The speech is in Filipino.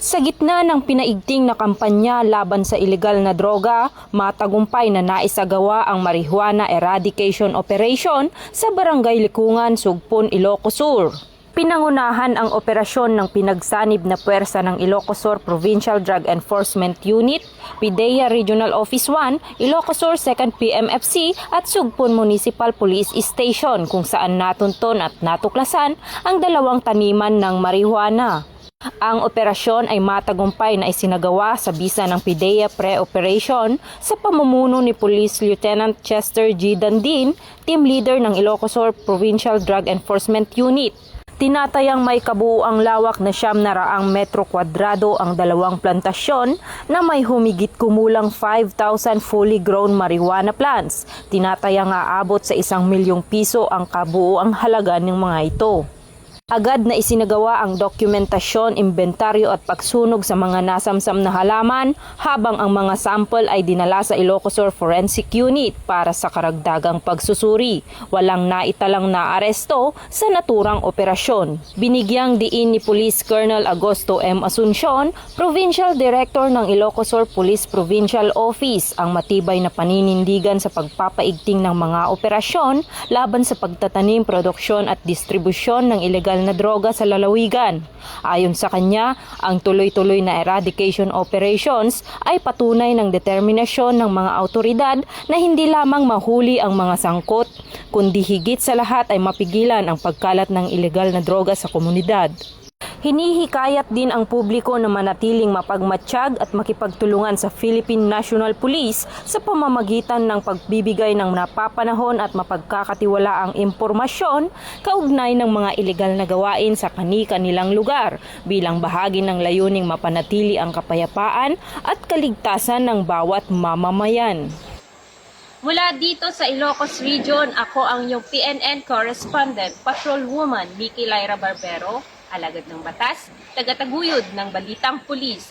Sa gitna ng pinaigting na kampanya laban sa ilegal na droga, matagumpay na naisagawa ang Marijuana Eradication Operation sa Barangay Likungan, Sugpon, Ilocos Sur. Pinangunahan ang operasyon ng pinagsanib na puwersa ng Ilocos Sur Provincial Drug Enforcement Unit, PIDEA Regional Office 1, Ilocos Sur 2nd PMFC at Sugpon Municipal Police Station kung saan natunton at natuklasan ang 2 taniman ng marijuana. Ang operasyon ay matagumpay na isinagawa sa bisa ng PIDEA Pre-Operation sa pamumuno ni Police Lieutenant Chester G. Dandin, team leader ng Ilocos Sur Provincial Drug Enforcement Unit. Tinatayang may kabuuang lawak na 700 metro kwadrado ang 2 plantasyon na may humigit kumulang 5,000 fully grown marijuana plants. Tinatayang aabot sa 1 milyong piso ang kabuuang halaga ng mga ito. Agad na isinagawa ang dokumentasyon, inventaryo at pagsunog sa mga nasamsam na halaman habang ang mga sample ay dinala sa Ilocos Sur Forensic Unit para sa karagdagang pagsusuri. Walang naitalang naaresto sa naturang operasyon. Binigyang diin ni Police Colonel Agosto M. Asuncion, Provincial Director ng Ilocos Sur Police Provincial Office, ang matibay na paninindigan sa pagpapaigting ng mga operasyon laban sa pagtatanim, produksyon at distribusyon ng ilegal na droga sa lalawigan. Ayon sa kanya, ang tuloy-tuloy na eradication operations ay patunay ng determinasyon ng mga autoridad na hindi lamang mahuli ang mga sangkot, kundi higit sa lahat ay mapigilan ang pagkalat ng ilegal na droga sa komunidad. Hinihikayat din ang publiko na manatiling mapagmatsyag at makipagtulungan sa Philippine National Police sa pamamagitan ng pagbibigay ng napapanahon at mapagkakatiwalaang impormasyon kaugnay ng mga ilegal na gawain sa kani-kanilang lugar bilang bahagi ng layuning mapanatili ang kapayapaan at kaligtasan ng bawat mamamayan. Mula dito sa Ilocos Region, ako ang iyong PNN correspondent, Patrolwoman Vicky Lyra Barbero, alagad ng batas, tagataguyod ng Balitang Pulis.